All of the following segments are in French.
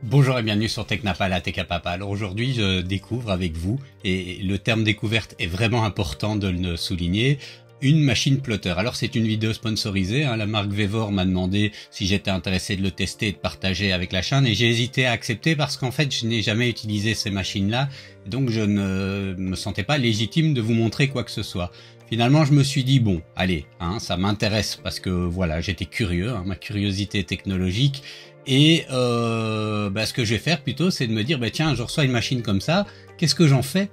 Bonjour et bienvenue sur Technapa, la Tech à Papa. Alors aujourd'hui, je découvre avec vous, et le terme découverte est vraiment important de le souligner, une machine plotter. Alors c'est une vidéo sponsorisée, la marque Vevor m'a demandé si j'étais intéressé de le tester et de partager avec la chaîne, et j'ai hésité à accepter parce qu'en fait je n'ai jamais utilisé ces machines-là, donc je ne me sentais pas légitime de vous montrer quoi que ce soit. Finalement, je me suis dit, bon, allez, ça m'intéresse parce que voilà, j'étais curieux, ma curiosité technologique. Et ce que je vais faire plutôt, c'est de me dire, tiens, je reçois une machine comme ça, qu'est-ce que j'en fais,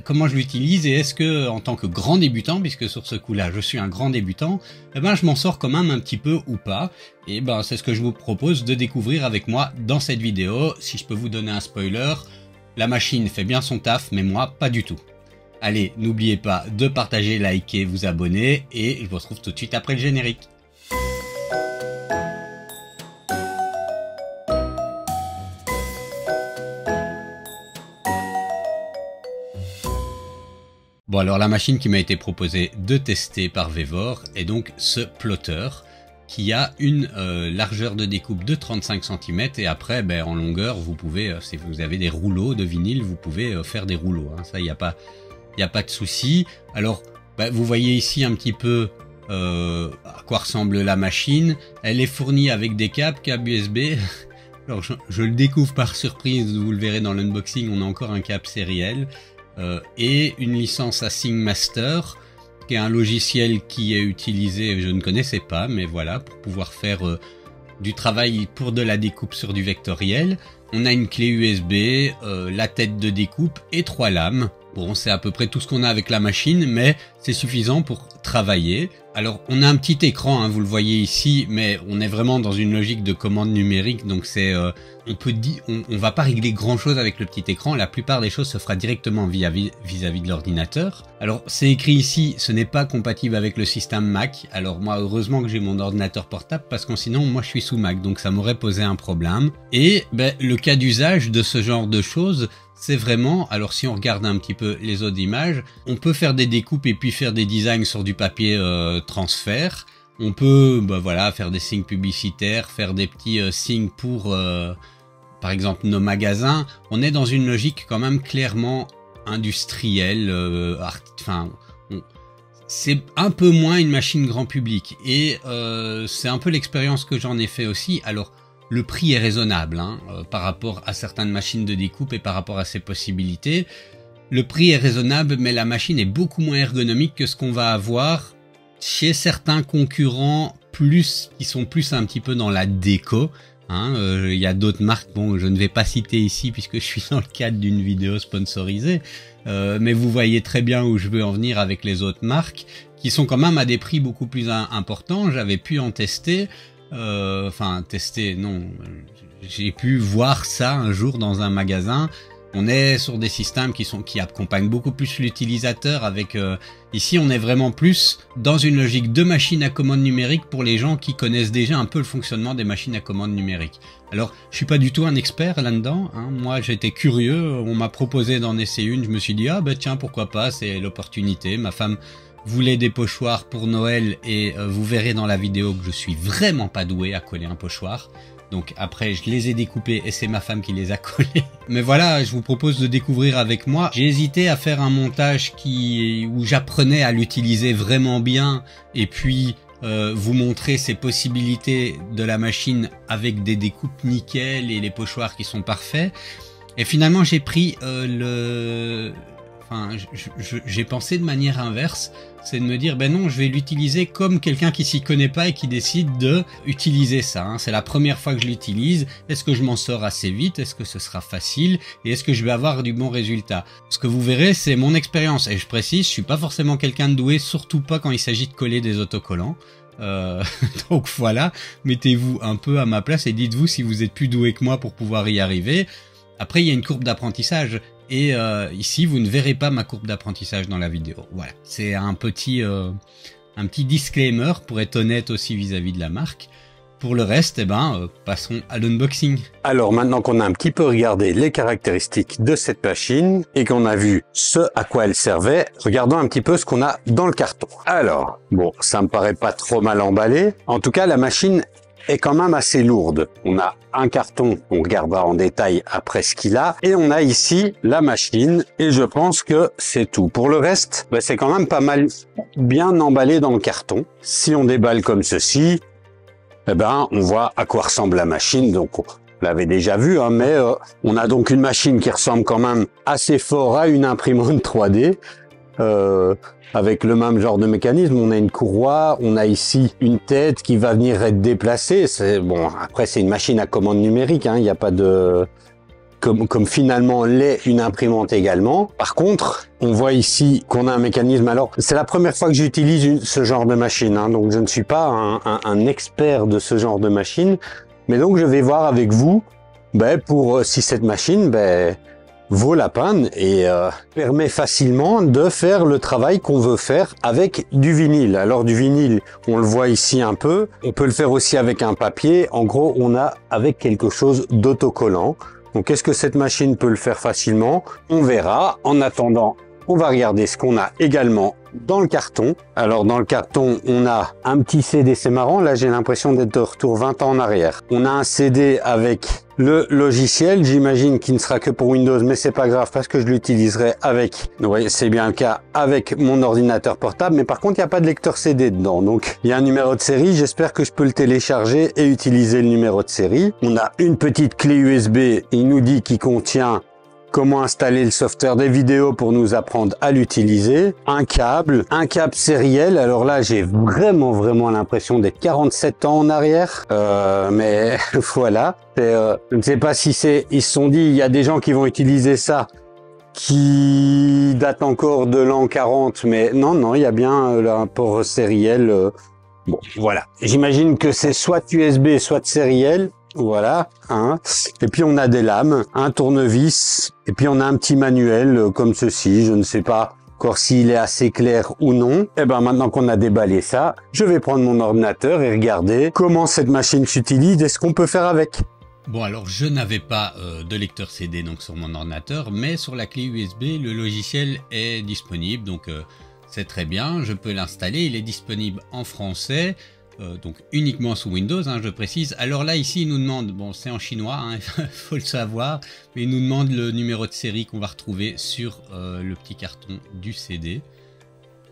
comment je l'utilise, et est-ce que, en tant que grand débutant, puisque sur ce coup-là, je suis un grand débutant, je m'en sors quand même un petit peu ou pas. Et c'est ce que je vous propose de découvrir avec moi dans cette vidéo. Si je peux vous donner un spoiler, la machine fait bien son taf, mais moi, pas du tout. Allez, n'oubliez pas de partager, liker, vous abonner, et je vous retrouve tout de suite après le générique. Bon, alors la machine qui m'a été proposée de tester par Vevor est donc ce plotter qui a une largeur de découpe de 35 cm, et après en longueur vous pouvez, si vous avez des rouleaux de vinyle, vous pouvez faire des rouleaux, ça il n'y a pas de souci. Alors vous voyez ici un petit peu à quoi ressemble la machine. Elle est fournie avec des câbles USB. Alors je le découvre par surprise, vous le verrez dans l'unboxing, on a encore un câble sériel. Et une licence Async Master, qui est un logiciel qui est utilisé, je ne connaissais pas, mais voilà, pour pouvoir faire du travail pour de la découpe sur du vectoriel. On a une clé USB, la tête de découpe et 3 lames. Bon, c'est à peu près tout ce qu'on a avec la machine, mais c'est suffisant pour travailler. Alors, on a un petit écran, vous le voyez ici, mais on est vraiment dans une logique de commande numérique, donc c'est, on va pas régler grand chose avec le petit écran. La plupart des choses se fera directement vis-à-vis de l'ordinateur. Alors, c'est écrit ici, ce n'est pas compatible avec le système Mac. Alors moi, heureusement que j'ai mon ordinateur portable, parce que sinon, moi, je suis sous Mac, donc ça m'aurait posé un problème. Et le cas d'usage de ce genre de choses, c'est vraiment, alors si on regarde un petit peu les autres images, on peut faire des découpes et puis faire des designs sur du papier transfert. On peut faire des signes publicitaires, faire des petits signes pour par exemple nos magasins. On est dans une logique quand même clairement industrielle, c'est un peu moins une machine grand public, et c'est un peu l'expérience que j'en ai fait aussi. Alors le prix est raisonnable par rapport à certaines machines de découpe et par rapport à ses possibilités. Le prix est raisonnable, mais la machine est beaucoup moins ergonomique que ce qu'on va avoir chez certains concurrents qui sont plus un petit peu dans la déco. Il y a d'autres marques, bon, je ne vais pas citer ici puisque je suis dans le cadre d'une vidéo sponsorisée, mais vous voyez très bien où je veux en venir avec les autres marques, qui sont quand même à des prix beaucoup plus importants. J'avais pu en tester. Non, j'ai pu voir ça un jour dans un magasin. On est sur des systèmes qui accompagnent beaucoup plus l'utilisateur avec, ici on est vraiment plus dans une logique de machine à commande numérique pour les gens qui connaissent déjà un peu le fonctionnement des machines à commande numérique. Alors, je suis pas du tout un expert là-dedans, moi j'étais curieux, on m'a proposé d'en essayer une, je me suis dit, tiens, pourquoi pas, c'est l'opportunité. Ma femme voulait des pochoirs pour Noël, et vous verrez dans la vidéo que je suis vraiment pas doué à coller un pochoir. Donc après, je les ai découpés et c'est ma femme qui les a collés. Mais voilà, je vous propose de découvrir avec moi. J'ai hésité à faire un montage où j'apprenais à l'utiliser vraiment bien, et puis vous montrer ces possibilités de la machine avec des découpes nickel et les pochoirs qui sont parfaits. Et finalement, j'ai pris j'ai pensé de manière inverse, c'est de me dire, non, je vais l'utiliser comme quelqu'un qui s'y connaît pas et qui décide de utiliser ça. C'est la première fois que je l'utilise. Est-ce que je m'en sors assez vite? Est-ce que ce sera facile? Et est-ce que je vais avoir du bon résultat? Ce que vous verrez, c'est mon expérience. Et je précise, je suis pas forcément quelqu'un de doué, surtout pas quand il s'agit de coller des autocollants. Donc voilà, mettez-vous un peu à ma place et dites-vous si vous êtes plus doué que moi pour pouvoir y arriver. Après, il y a une courbe d'apprentissage. Et ici, vous ne verrez pas ma courbe d'apprentissage dans la vidéo. Voilà, c'est un petit disclaimer pour être honnête aussi vis-à-vis de la marque. Pour le reste, passons à l'unboxing. Alors maintenant qu'on a un petit peu regardé les caractéristiques de cette machine et qu'on a vu ce à quoi elle servait, regardons un petit peu ce qu'on a dans le carton. Alors, bon, ça me paraît pas trop mal emballé. En tout cas, la machine est quand même assez lourde. On a un carton, on regardera en détail après ce qu'il a, et on a ici la machine, et je pense que c'est tout. Pour le reste, ben, c'est quand même pas mal bien emballé dans le carton. Si on déballe comme ceci, eh ben, on voit à quoi ressemble la machine. Donc, on l'avait déjà vu, hein, mais on a donc une machine qui ressemble quand même assez fort à une imprimante 3D. Avec le même genre de mécanisme, on a une courroie, on a ici une tête qui va venir être déplacée. C'est bon, après c'est une machine à commande numérique, hein, il n'y a pas de comme finalement l'est une imprimante également. Par contre, on voit ici qu'on a un mécanisme. Alors, c'est la première fois que j'utilise ce genre de machine, hein, donc je ne suis pas un expert de ce genre de machine, mais donc je vais voir avec vous, pour si cette machine, vaut la peine et permet facilement de faire le travail qu'on veut faire avec du vinyle. Alors du vinyle, on le voit ici un peu, on peut le faire aussi avec un papier. En gros, on a avec quelque chose d'autocollant. Donc est-ce que cette machine peut le faire facilement? On verra. En attendant, on va regarder ce qu'on a également dans le carton. Alors dans le carton, on a un petit CD, c'est marrant, là j'ai l'impression d'être de retour 20 ans en arrière. On a un CD avec le logiciel, j'imagine qu'il ne sera que pour Windows, mais c'est pas grave parce que je l'utiliserai avec, oui c'est bien le cas, avec mon ordinateur portable, mais par contre il n'y a pas de lecteur CD dedans, donc il y a un numéro de série, j'espère que je peux le télécharger et utiliser le numéro de série. On a une petite clé USB, il nous dit qu'il contient comment installer le software des vidéos pour nous apprendre à l'utiliser, un câble sériel. Alors là, j'ai vraiment l'impression d'être 47 ans en arrière, mais voilà. Je ne sais pas si ils se sont dit, il y a des gens qui vont utiliser ça qui date encore de l'an 40, mais non, il y a bien un port sériel. Bon, voilà. J'imagine que c'est soit USB, soit sériel. Voilà, hein. Et puis on a des lames, un tournevis, et puis on a un petit manuel comme ceci. Je ne sais pas encore s'il est assez clair ou non. Et ben maintenant qu'on a déballé ça, je vais prendre mon ordinateur et regarder comment cette machine s'utilise et ce qu'on peut faire avec. Bon, alors je n'avais pas de lecteur CD donc sur mon ordinateur, mais sur la clé USB, le logiciel est disponible, donc c'est très bien, je peux l'installer. Il est disponible en français. Donc uniquement sous Windows, hein, je précise. Alors là ici il nous demande, bon c'est en chinois, hein, faut le savoir, mais il nous demande le numéro de série qu'on va retrouver sur le petit carton du CD.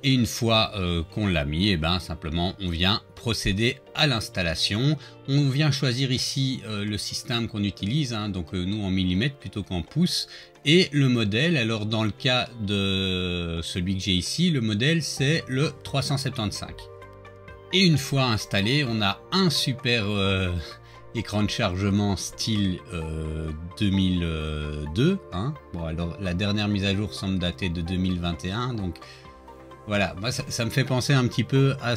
Et une fois qu'on l'a mis, et simplement on vient procéder à l'installation. On vient choisir ici le système qu'on utilise, hein, donc nous en millimètres plutôt qu'en pouces. Et le modèle, alors dans le cas de celui que j'ai ici, le modèle c'est le 375. Et une fois installé, on a un super écran de chargement style 2002. Hein. Bon, alors la dernière mise à jour semble dater de 2021. Donc voilà, moi ça me fait penser un petit peu à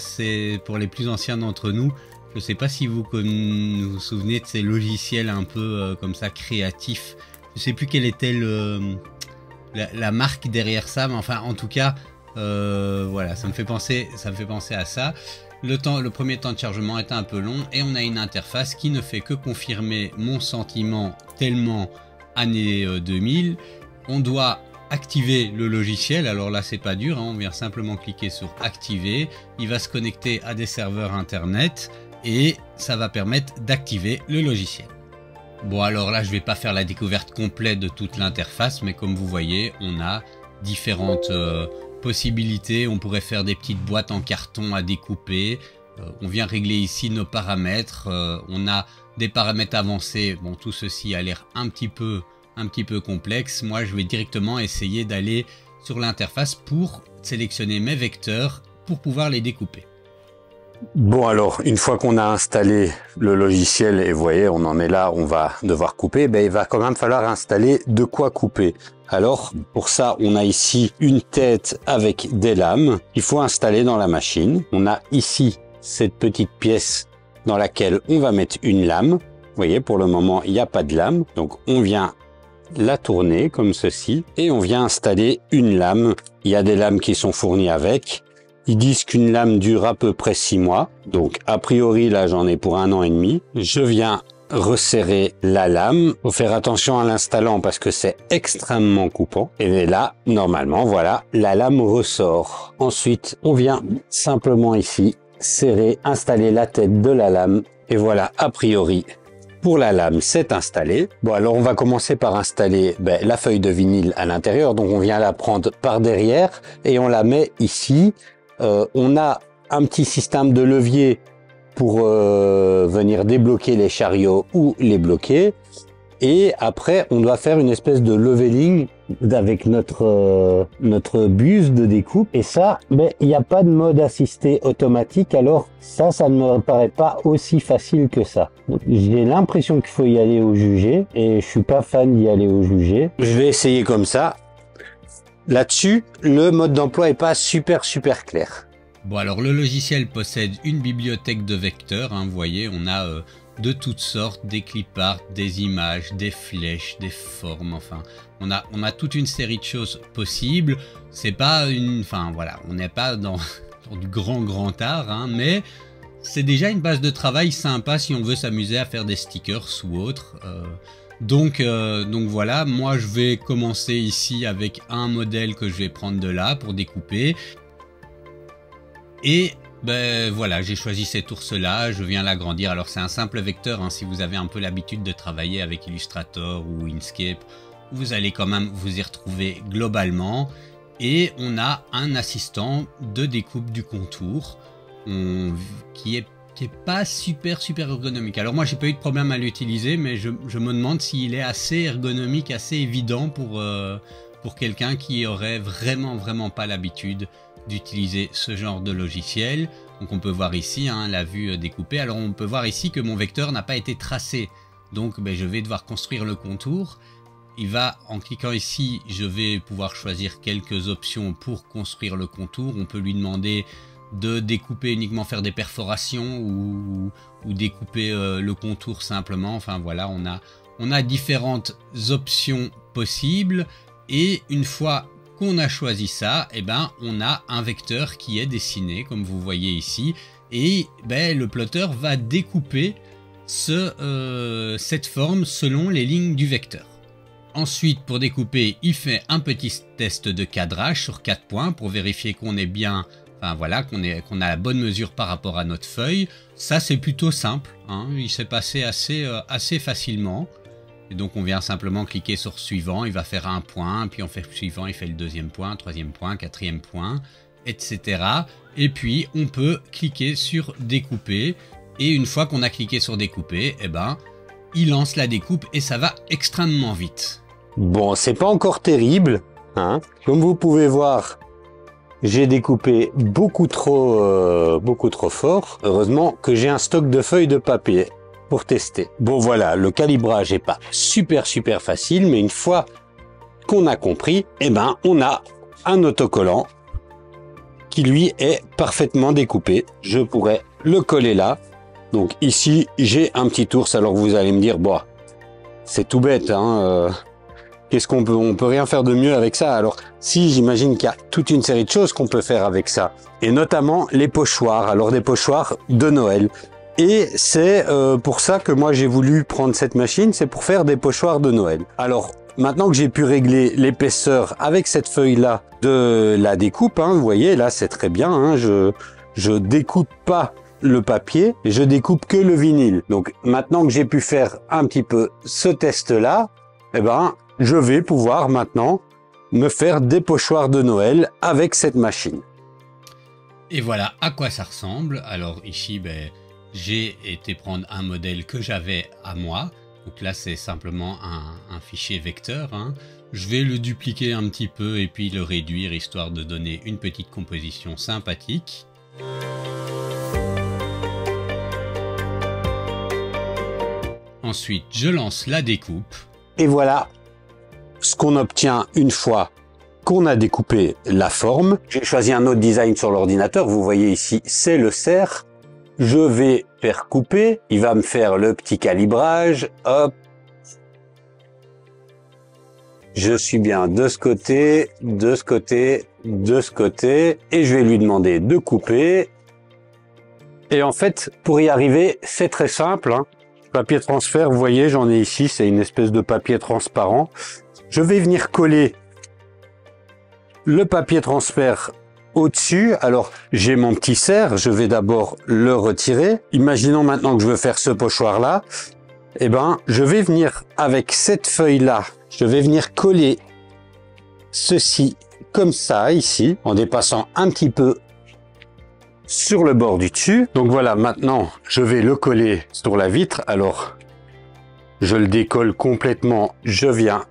pour les plus anciens d'entre nous. Je ne sais pas si vous vous souvenez de ces logiciels un peu comme ça créatifs. Je ne sais plus quelle était la marque derrière ça, mais enfin en tout cas, voilà, ça me fait penser à ça. Le premier temps de chargement est un peu long et on a une interface qui ne fait que confirmer mon sentiment tellement année 2000. On doit activer le logiciel, alors là c'est pas dur, hein, on vient simplement cliquer sur activer, il va se connecter à des serveurs internet et ça va permettre d'activer le logiciel. Bon alors là je vais pas faire la découverte complète de toute l'interface, mais comme vous voyez on a différentes possibilités. On pourrait faire des petites boîtes en carton à découper. On vient régler ici nos paramètres. On a des paramètres avancés. Bon, tout ceci a l'air un petit peu complexe. Moi, je vais directement essayer d'aller sur l'interface pour sélectionner mes vecteurs pour pouvoir les découper. Bon alors, une fois qu'on a installé le logiciel, et vous voyez, on en est là, on va devoir couper, il va quand même falloir installer de quoi couper. Alors, pour ça, on a ici une tête avec des lames qu'il faut installer dans la machine. On a ici cette petite pièce dans laquelle on va mettre une lame. Vous voyez, pour le moment, il n'y a pas de lame. Donc, on vient la tourner comme ceci et on vient installer une lame. Il y a des lames qui sont fournies avec. Ils disent qu'une lame dure à peu près 6 mois. Donc, a priori, là, j'en ai pour 1 an et demi. Je viens resserrer la lame. Faut faire attention à l'installant parce que c'est extrêmement coupant. Et là, normalement, voilà, la lame ressort. Ensuite, on vient simplement ici serrer, installer la tête de la lame Et voilà, a priori, pour la lame, c'est installé. Bon, alors on va commencer par installer la feuille de vinyle à l'intérieur. Donc on vient la prendre par derrière et on la met ici. On a un petit système de levier pour venir débloquer les chariots ou les bloquer. Et après, on doit faire une espèce de leveling avec notre buse de découpe. Et ça, il n'y a pas de mode assisté automatique. Alors ça ne me paraît pas aussi facile que ça. J'ai l'impression qu'il faut y aller au jugé. Et je suis pas fan d'y aller au jugé. Je vais essayer comme ça. Là-dessus, le mode d'emploi est pas super clair. Bon, alors le logiciel possède une bibliothèque de vecteurs. Vous voyez, on a de toutes sortes, des clip art, des images, des flèches, des formes, enfin, on a toute une série de choses possibles. C'est pas voilà, on n'est pas dans du grand art, mais c'est déjà une base de travail sympa si on veut s'amuser à faire des stickers ou autre. Donc voilà, moi je vais commencer ici avec un modèle que je vais prendre de là pour découper. Et voilà, j'ai choisi cet ours-là, je viens l'agrandir. Alors c'est un simple vecteur, si vous avez un peu l'habitude de travailler avec Illustrator ou Inkscape, vous allez quand même vous y retrouver globalement. Et on a un assistant de découpe du contour qui est pas super ergonomique. Alors moi j'ai pas eu de problème à l'utiliser, mais je me demande s'il est assez ergonomique, assez évident pour quelqu'un qui aurait vraiment pas l'habitude d'utiliser ce genre de logiciel. Donc on peut voir ici la vue découpée. Alors on peut voir ici que mon vecteur n'a pas été tracé. Donc je vais devoir construire le contour. En cliquant ici, je vais pouvoir choisir quelques options pour construire le contour. On peut lui demander de découper uniquement, faire des perforations ou découper le contour simplement. Enfin voilà, on a différentes options possibles. Et une fois qu'on a choisi ça, on a un vecteur qui est dessiné comme vous voyez ici, et le plotter va découper cette forme selon les lignes du vecteur. Ensuite, pour découper, il fait un petit test de cadrage sur 4 points pour vérifier qu'on est bien, qu'on a la bonne mesure par rapport à notre feuille. Ça c'est plutôt simple, il s'est passé assez facilement. Et donc on vient simplement cliquer sur suivant, il va faire un point, puis on fait suivant, il fait le deuxième point, troisième point, quatrième point, etc. Et puis on peut cliquer sur découper, et une fois qu'on a cliqué sur découper, il lance la découpe et ça va extrêmement vite. Bon, c'est pas encore terrible, Comme vous pouvez voir, j'ai découpé beaucoup trop fort. Heureusement que j'ai un stock de feuilles de papier pour tester. Bon voilà, le calibrage est pas super facile, mais une fois qu'on a compris, on a un autocollant qui lui est parfaitement découpé. Je pourrais le coller là. Donc ici, j'ai un petit ours. Alors vous allez me dire, bon, c'est tout bête, qu'est-ce qu'on peut, on peut rien faire de mieux avec ça. Alors si, j'imagine qu'il y a toute une série de choses qu'on peut faire avec ça, et notamment les pochoirs. Alors des pochoirs de Noël. Et c'est pour ça que moi j'ai voulu prendre cette machine, c'est pour faire des pochoirs de Noël. Alors maintenant que j'ai pu régler l'épaisseur avec cette feuille-là de la découpe, vous voyez là c'est très bien, je découpe pas le papier, je découpe que le vinyle. Donc maintenant que j'ai pu faire un petit peu ce test-là, je vais pouvoir maintenant me faire des pochoirs de Noël avec cette machine. Et voilà à quoi ça ressemble. Alors ici, j'ai été prendre un modèle que j'avais à moi. Donc là, c'est simplement un fichier vecteur. Je vais le dupliquer un petit peu et puis le réduire, histoire de donner une petite composition sympathique. Ensuite, je lance la découpe. Et voilà ce qu'on obtient une fois qu'on a découpé la forme. J'ai choisi un autre design sur l'ordinateur. Vous voyez ici, c'est le cerf. Je vais faire couper, il va me faire le petit calibrage, hop. Je suis bien de ce côté, de ce côté, de ce côté, et je vais lui demander de couper. Et en fait, pour y arriver, c'est très simple, Papier transfert, vous voyez, j'en ai ici, c'est une espèce de papier transparent. Je vais venir coller le papier transfert au-dessus. Alors, j'ai mon petit serre, je vais d'abord le retirer. Imaginons maintenant que je veux faire ce pochoir-là. Eh ben, je vais venir avec cette feuille-là, je vais venir coller ceci comme ça, ici, en dépassant un petit peu sur le bord du dessus. Donc voilà, maintenant, je vais le coller sur la vitre. Alors, je le décolle complètement, je viens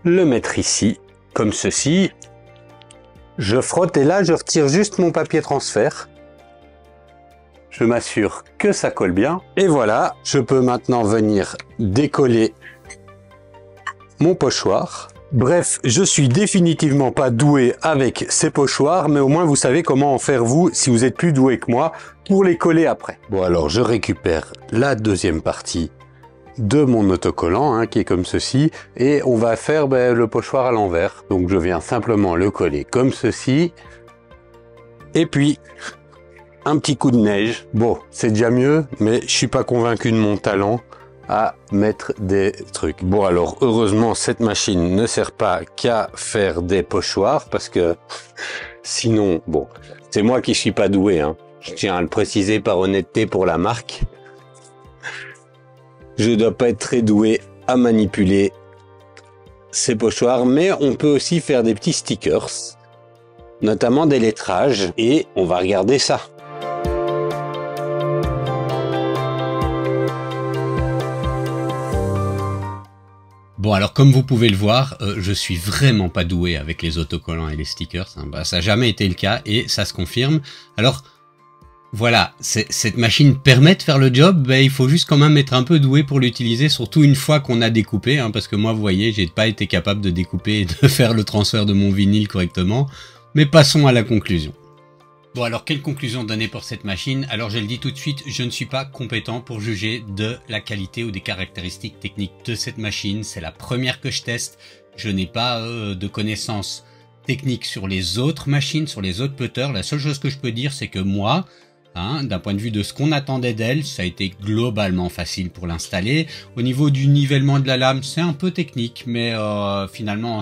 le mettre ici, comme ceci. Je frotte et là, je retire juste mon papier transfert. Je m'assure que ça colle bien. Et voilà, je peux maintenant venir décoller mon pochoir. Bref, je suis définitivement pas doué avec ces pochoirs, mais au moins vous savez comment en faire vous, si vous êtes plus doué que moi, pour les coller après. Bon alors, je récupère la deuxième partie de mon autocollant, hein, qui est comme ceci, et on va faire le pochoir à l'envers. Donc je viens simplement le coller comme ceci, et puis un petit coup de neige. Bon, c'est déjà mieux, mais je suis pas convaincu de mon talent à mettre des trucs. Bon alors, heureusement, cette machine ne sert pas qu'à faire des pochoirs, parce que sinon, bon, c'est moi qui suis pas doué, hein. Je tiens à le préciser par honnêteté pour la marque. Je dois pas être très doué à manipuler ces pochoirs, mais on peut aussi faire des petits stickers, notamment des lettrages, et on va regarder ça. Bon, alors comme vous pouvez le voir, je suis vraiment pas doué avec les autocollants et les stickers. Hein. Bah, ça n'a jamais été le cas et ça se confirme. Alors, voilà, cette machine permet de faire le job, il faut juste quand même être un peu doué pour l'utiliser, surtout une fois qu'on a découpé, hein, parce que moi, vous voyez, j'ai pas été capable de découper et de faire le transfert de mon vinyle correctement. Mais passons à la conclusion. Bon alors, quelle conclusion donner pour cette machine? Alors je le dis tout de suite, je ne suis pas compétent pour juger de la qualité ou des caractéristiques techniques de cette machine. C'est la première que je teste. Je n'ai pas de connaissances techniques sur les autres machines, sur les autres plotters. La seule chose que je peux dire, c'est que moi, d'un point de vue de ce qu'on attendait d'elle, ça a été globalement facile pour l'installer. Au niveau du nivellement de la lame, c'est un peu technique, mais finalement on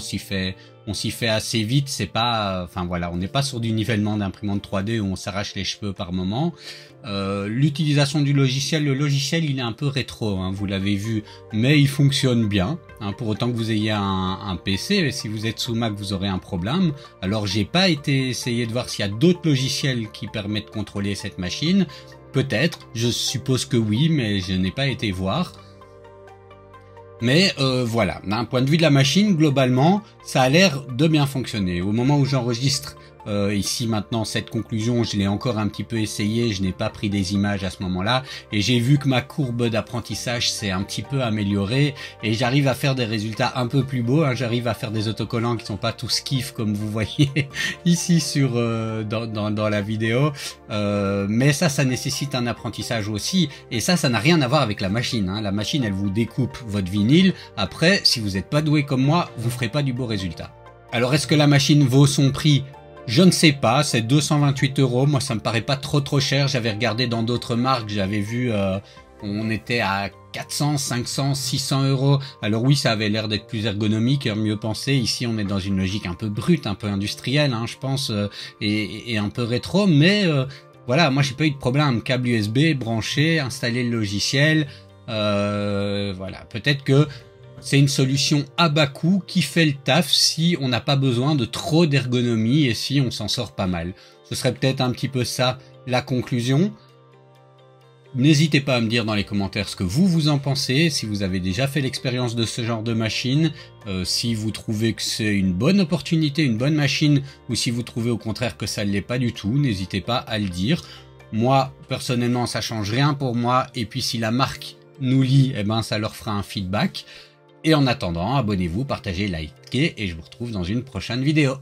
s'y fait assez vite. C'est pas, enfin voilà, on n'est pas sur du nivellement d'imprimante 3D où on s'arrache les cheveux par moment. L'utilisation du logiciel, le logiciel il est un peu rétro, hein, vous l'avez vu, mais il fonctionne bien. Hein, pour autant que vous ayez un PC, si vous êtes sous Mac, vous aurez un problème. Alors j'ai pas été essayer de voir s'il y a d'autres logiciels qui permettent de contrôler cette machine. Peut-être, je suppose que oui, mais je n'ai pas été voir. Mais voilà, d'un point de vue de la machine, globalement, ça a l'air de bien fonctionner. Au moment où j'enregistre ici maintenant cette conclusion, je l'ai encore un petit peu essayé, je n'ai pas pris des images à ce moment-là, et j'ai vu que ma courbe d'apprentissage s'est un petit peu améliorée, et j'arrive à faire des résultats un peu plus beaux, hein. J'arrive à faire des autocollants qui sont pas tous kiff comme vous voyez ici sur dans la vidéo, mais ça nécessite un apprentissage aussi, et ça n'a rien à voir avec la machine, hein. La machine, elle vous découpe votre vinyle. Après, si vous n'êtes pas doué comme moi, vous ferez pas du beau résultat. Alors, est-ce que la machine vaut son prix? Je ne sais pas, c'est 228 €. Moi, ça me paraît pas trop cher. J'avais regardé dans d'autres marques, j'avais vu, on était à 400, 500, 600 €. Alors oui, ça avait l'air d'être plus ergonomique, mieux pensé. Ici, on est dans une logique un peu brute, un peu industrielle, hein, je pense, et un peu rétro. Mais voilà, moi, j'ai pas eu de problème. Câble USB, branché, installer le logiciel. Voilà, peut-être que c'est une solution à bas coût qui fait le taf si on n'a pas besoin de trop d'ergonomie et si on s'en sort pas mal. Ce serait peut-être un petit peu ça la conclusion. N'hésitez pas à me dire dans les commentaires ce que vous en pensez, si vous avez déjà fait l'expérience de ce genre de machine, si vous trouvez que c'est une bonne opportunité, une bonne machine, ou si vous trouvez au contraire que ça ne l'est pas du tout, n'hésitez pas à le dire. Moi, personnellement, ça change rien pour moi, et puis si la marque nous lit, eh ben, ça leur fera un feedback. Et en attendant, abonnez-vous, partagez, likez, et je vous retrouve dans une prochaine vidéo.